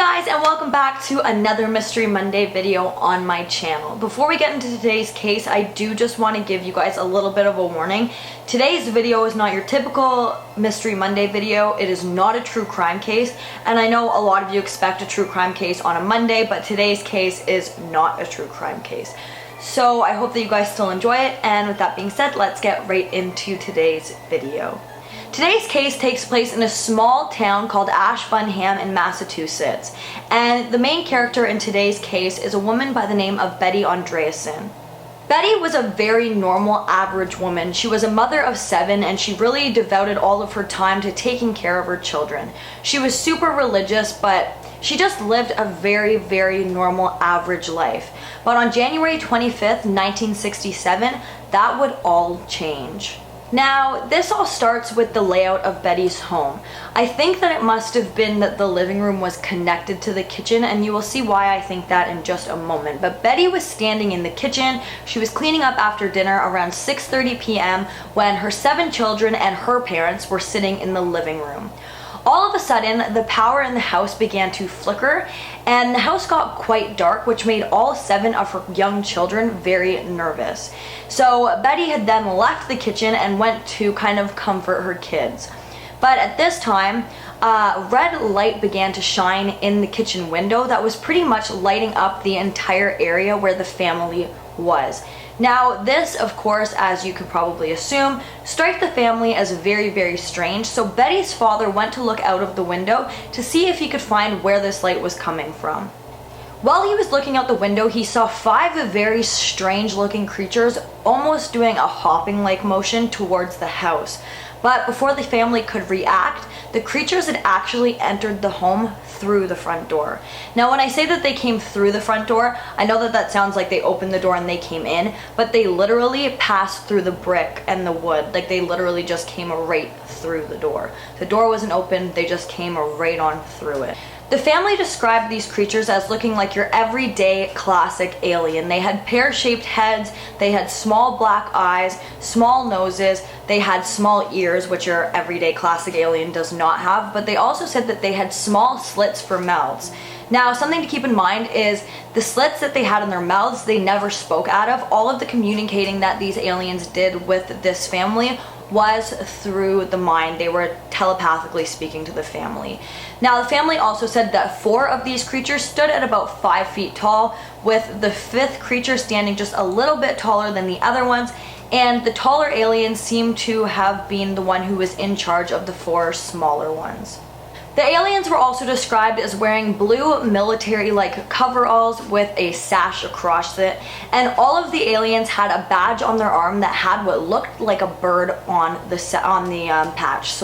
Hi guys, and welcome back to another Mystery Monday video on my channel. Before we get into today's case, I do just want to give you guys a little bit of a warning. Today's video is not your typical Mystery Monday video. It is not a true crime case, and I know a lot of you expect a true crime case on a Monday, but today's case is not a true crime case. So I hope that you guys still enjoy it, and with that being said, let's get right into today's video. Today's case takes place in a small town called Ashburnham in Massachusetts, and the main character in today's case is a woman by the name of Betty Andreasson. Betty was a very normal, average woman. She was a mother of 7, and she really devoted all of her time to taking care of her children. She was super religious, but she just lived a very, very normal, average life. But on January 25th, 1967, that would all change. Now, this all starts with the layout of Betty's home. I think that it must have been that the living room was connected to the kitchen, and you will see why I think that in just a moment. But Betty was standing in the kitchen. She was cleaning up after dinner around 6:30 p.m. when her 7 children and her parents were sitting in the living room. All of a sudden, the power in the house began to flicker, and the house got quite dark, which made all 7 of her young children very nervous. So Betty had then left the kitchen and went to kind of comfort her kids. But at this time, a red light began to shine in the kitchen window that was pretty much lighting up the entire area where the family was. Now, this, of course, as you could probably assume, struck the family as very, very strange, so Betty's father went to look out of the window to see if he could find where this light was coming from. While he was looking out the window, he saw 5 very strange-looking creatures almost doing a hopping-like motion towards the house. But before the family could react, the creatures had actually entered the home through the front door. Now, when I say that they came through the front door, I know that that sounds like they opened the door and they came in, but they literally passed through the brick and the wood. Like, they literally just came right through the door. The door wasn't open, they just came right on through it. The family described these creatures as looking like your everyday classic alien. They had pear-shaped heads, they had small black eyes, small noses, they had small ears, which your everyday classic alien does not have, but they also said that they had small slits for mouths. Now, something to keep in mind is the slits that they had in their mouths, they never spoke out of. All of the communicating that these aliens did with this family was through the mind. They were telepathically speaking to the family. Now, the family also said that 4 of these creatures stood at about 5 feet tall, with the 5th creature standing just a little bit taller than the other ones, and the taller alien seemed to have been the one who was in charge of the 4 smaller ones. The aliens were also described as wearing blue military-like coveralls with a sash across it, and all of the aliens had a badge on their arm that had what looked like a bird on the patch.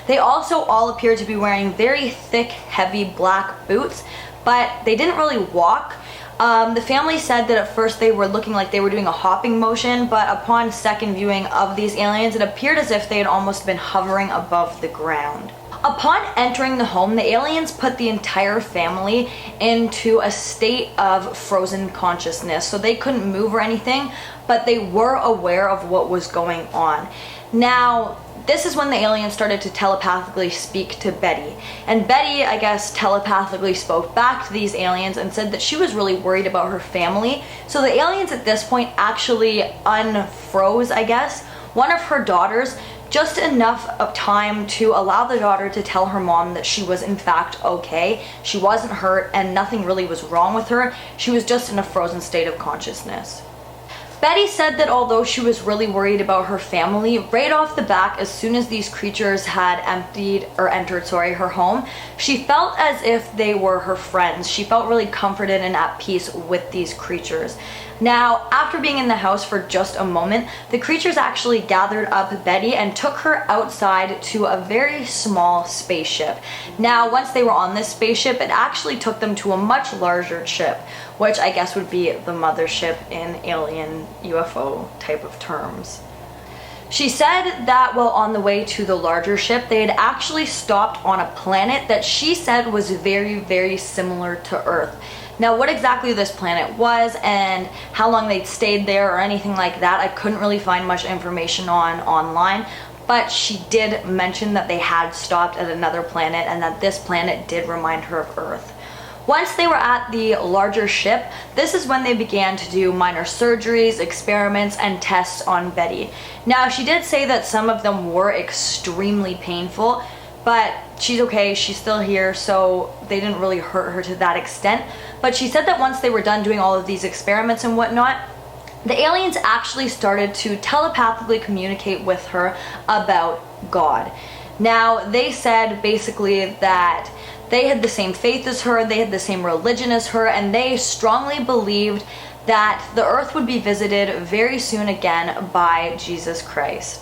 They also all appeared to be wearing very thick, heavy black boots, but they didn't really walk. The family said that at first they were looking like they were doing a hopping motion, but upon second viewing of these aliens, it appeared as if they had almost been hovering above the ground. Upon entering the home, the aliens put the entire family into a state of frozen consciousness, so they couldn't move or anything, but they were aware of what was going on. Now, this is when the aliens started to telepathically speak to Betty. And Betty, I guess, telepathically spoke back to these aliens and said that she was really worried about her family. So the aliens at this point actually unfroze, I guess, one of her daughters, just enough of time to allow the daughter to tell her mom that she was in fact okay. She wasn't hurt and nothing really was wrong with her. She was just in a frozen state of consciousness. Betty said that although she was really worried about her family, right off the back, as soon as these creatures had entered her home, she felt as if they were her friends. She felt really comforted and at peace with these creatures. Now, after being in the house for just a moment, the creatures actually gathered up Betty and took her outside to a very small spaceship. Now, once they were on this spaceship, it actually took them to a much larger ship, which I guess would be the mothership in alien UFO type of terms. She said that while on the way to the larger ship, they had actually stopped on a planet that she said was very, very similar to Earth. Now, what exactly this planet was and how long they'd stayed there or anything like that, I couldn't really find much information on online, but she did mention that they had stopped at another planet and that this planet did remind her of Earth. Once they were at the larger ship, this is when they began to do minor surgeries, experiments, and tests on Betty. Now, she did say that some of them were extremely painful, but she's okay, she's still here, so they didn't really hurt her to that extent. But she said that once they were done doing all of these experiments and whatnot, the aliens actually started to telepathically communicate with her about God. Now, they said basically that they had the same faith as her, they had the same religion as her, and they strongly believed that the earth would be visited very soon again by Jesus Christ.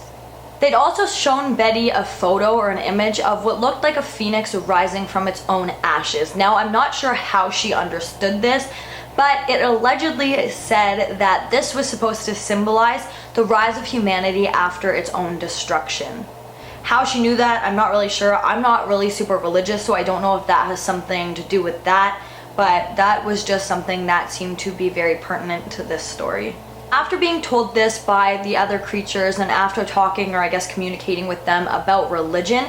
They'd also shown Betty a photo or an image of what looked like a phoenix rising from its own ashes. Now, I'm not sure how she understood this, but it allegedly said that this was supposed to symbolize the rise of humanity after its own destruction. How she knew that, I'm not really sure. I'm not really super religious, so I don't know if that has something to do with that, but that was just something that seemed to be very pertinent to this story. After being told this by the other creatures and after talking, or I guess communicating with them about religion,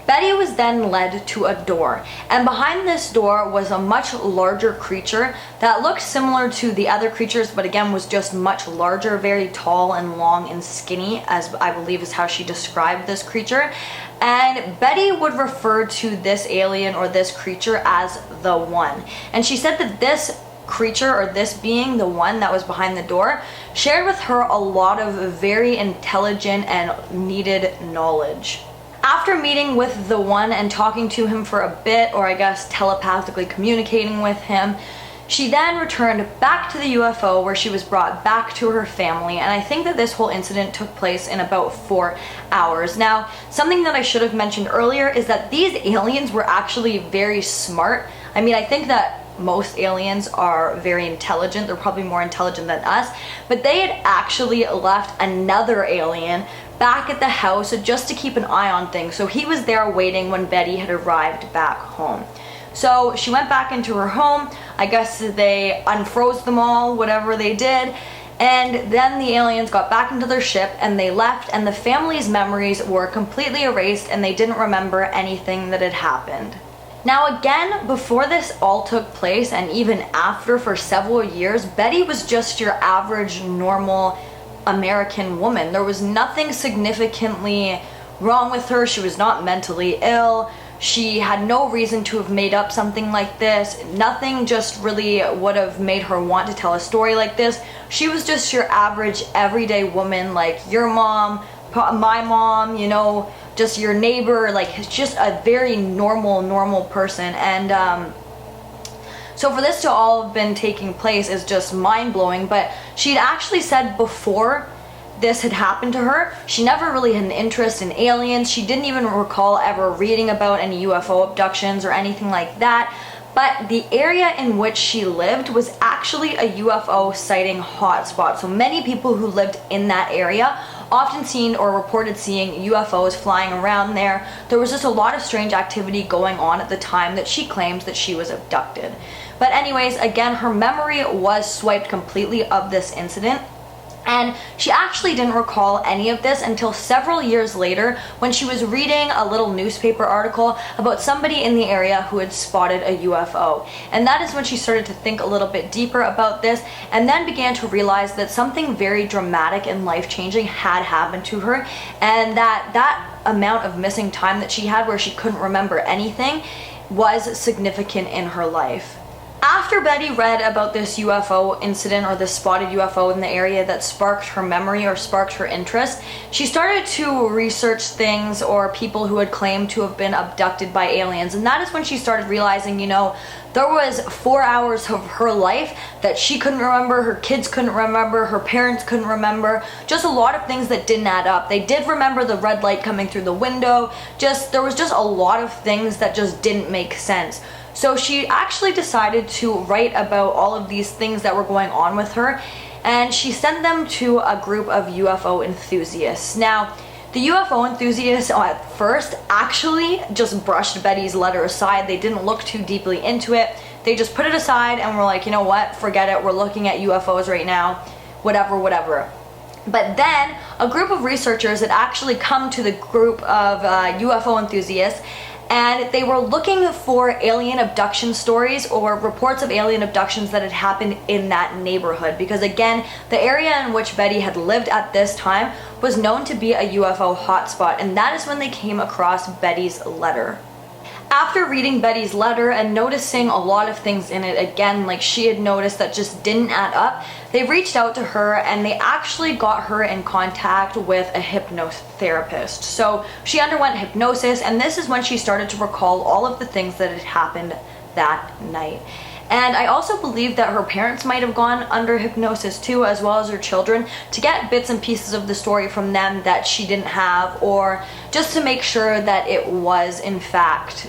Betty was then led to a door, and behind this door was a much larger creature that looked similar to the other creatures, but again was just much larger, very tall and long and skinny, as I believe is how she described this creature. And Betty would refer to this alien or this creature as the One. And she said that this creature, or this being, the one that was behind the door, shared with her a lot of very intelligent and needed knowledge. After meeting with the One and talking to him for a bit, or I guess telepathically communicating with him, she then returned back to the UFO where she was brought back to her family, and I think that this whole incident took place in about 4 hours. Now, something that I should have mentioned earlier is that these aliens were actually very smart. I mean, I think that most aliens are very intelligent. They're probably more intelligent than us, but they had actually left another alien back at the house just to keep an eye on things. So he was there waiting when Betty had arrived back home. So she went back into her home. I guess they unfroze them all, whatever they did. And then the aliens got back into their ship and they left, and the family's memories were completely erased and they didn't remember anything that had happened. Now again, before this all took place and even after for several years, Betty was just your average, normal American woman. There was nothing significantly wrong with her. She was not mentally ill. She had no reason to have made up something like this. Nothing just really would have made her want to tell a story like this. She was just your average, everyday woman, like your mom, my mom, you know, just your neighbor, like just a very normal person. And so for this to all have been taking place is just mind-blowing. But she'd actually said before this had happened to her, she never really had an interest in aliens. She didn't even recall ever reading about any UFO abductions or anything like that. But the area in which she lived was actually a UFO sighting hotspot. So many people who lived in that area often seen or reported seeing UFOs flying around there. There was just a lot of strange activity going on at the time that she claimed that she was abducted. But anyways, again, her memory was swiped completely of this incident. And she actually didn't recall any of this until several years later when she was reading a little newspaper article about somebody in the area who had spotted a UFO. And that is when she started to think a little bit deeper about this and then began to realize that something very dramatic and life-changing had happened to her, and that amount of missing time that she had where she couldn't remember anything was significant in her life. After Betty read about this UFO incident, or this spotted UFO in the area that sparked her memory or sparked her interest, she started to research things or people who had claimed to have been abducted by aliens. And that is when she started realizing, you know, there was 4 hours of her life that she couldn't remember, her kids couldn't remember, her parents couldn't remember, just a lot of things that didn't add up. They did remember the red light coming through the window, there was just a lot of things that just didn't make sense. So she actually decided to write about all of these things that were going on with her, and she sent them to a group of UFO enthusiasts. Now, the UFO enthusiasts at first actually just brushed Betty's letter aside. They didn't look too deeply into it. They just put it aside and were like, you know what, forget it, we're looking at UFOs right now, whatever. But then a group of researchers had actually come to the group of UFO enthusiasts, and they were looking for alien abduction stories or reports of alien abductions that had happened in that neighborhood, because again, the area in which Betty had lived at this time was known to be a UFO hotspot, and that is when they came across Betty's letter. After reading Betty's letter and noticing a lot of things in it, again, like she had noticed that just didn't add up, they reached out to her and they actually got her in contact with a hypnotherapist. So she underwent hypnosis, and this is when she started to recall all of the things that had happened that night. And I also believe that her parents might have gone under hypnosis too, as well as her children, to get bits and pieces of the story from them that she didn't have, or just to make sure that it was in fact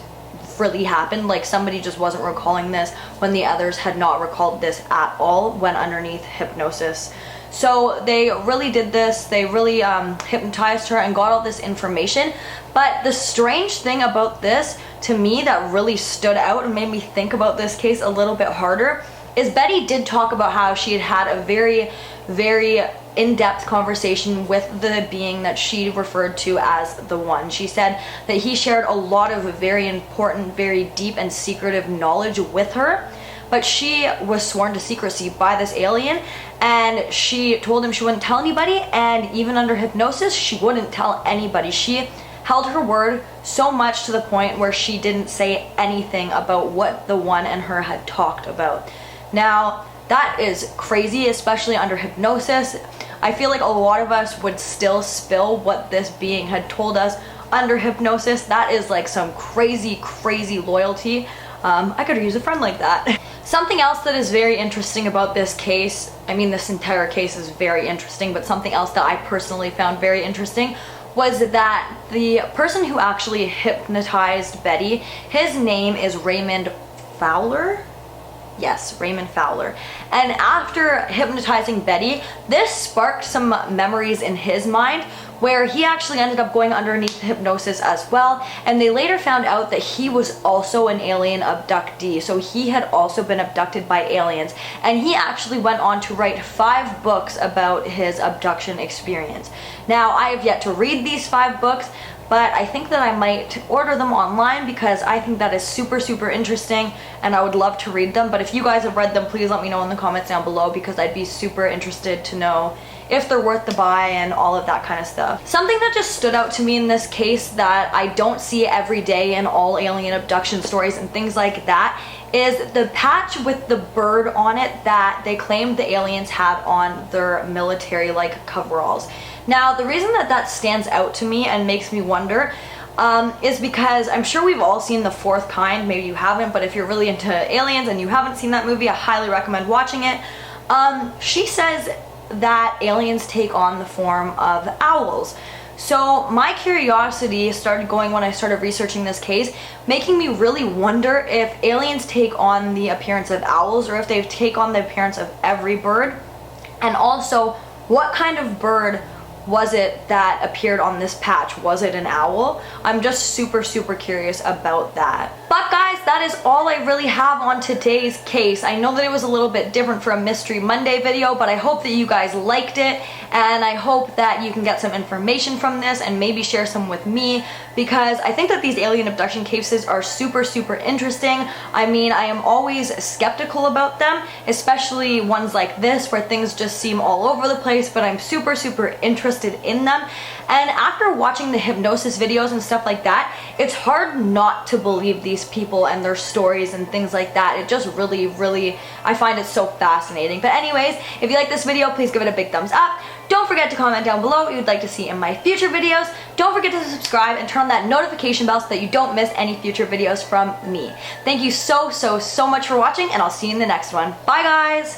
really happened, like somebody just wasn't recalling this when the others had not recalled this at all when underneath hypnosis. So they really did this, they really hypnotized her and got all this information. But the strange thing about this to me that really stood out and made me think about this case a little bit harder is Betty did talk about how she had had a very, very in-depth conversation with the being that she referred to as the One. She said that he shared a lot of very important, very deep and secretive knowledge with her, but she was sworn to secrecy by this alien, and she told him she wouldn't tell anybody, and even under hypnosis she wouldn't tell anybody. She held her word so much to the point where she didn't say anything about what the One and her had talked about. Now, that is crazy, especially under hypnosis. I feel like a lot of us would still spill what this being had told us under hypnosis. That is like some crazy, crazy loyalty. I could use a friend like that. Something else that is very interesting about this case, I mean this entire case is very interesting, but something else that I personally found very interesting was that the person who actually hypnotized Betty, his name is Raymond Fowler? Yes, Raymond Fowler. And after hypnotizing Betty, this sparked some memories in his mind where he actually ended up going underneath hypnosis as well, and they later found out that he was also an alien abductee. So he had also been abducted by aliens, and he actually went on to write 5 books about his abduction experience. Now, I have yet to read these 5 books, but I think that I might order them online because I think that is super, super interesting and I would love to read them. But if you guys have read them, please let me know in the comments down below, because I'd be super interested to know if they're worth the buy and all of that kind of stuff. Something that just stood out to me in this case that I don't see every day in all alien abduction stories and things like that is the patch with the bird on it that they claimed the aliens had on their military like coveralls. Now, the reason that that stands out to me and makes me wonder is because I'm sure we've all seen The Fourth Kind. Maybe you haven't, but if you're really into aliens and you haven't seen that movie, I highly recommend watching it. She says that aliens take on the form of owls. So my curiosity started going when I started researching this case, making me really wonder if aliens take on the appearance of owls or if they take on the appearance of every bird. And also, what kind of bird was it that appeared on this patch? Was it an owl? I'm just super, super curious about that. But guys, that is all I really have on today's case. I know that it was a little bit different for a Mystery Monday video, but I hope that you guys liked it, and I hope that you can get some information from this and maybe share some with me, because I think that these alien abduction cases are super, super interesting. I mean, I am always skeptical about them, especially ones like this where things just seem all over the place, but I'm super, super interested in them. And after watching the hypnosis videos and stuff like that, it's hard not to believe these people and their stories and things like that. It just really, really, I find it so fascinating. But anyways, if you like this video, please give it a big thumbs up. Don't forget to comment down below what you'd like to see in my future videos. Don't forget to subscribe and turn on that notification bell so that you don't miss any future videos from me. Thank you so, so, so much for watching, and I'll see you in the next one. Bye, guys!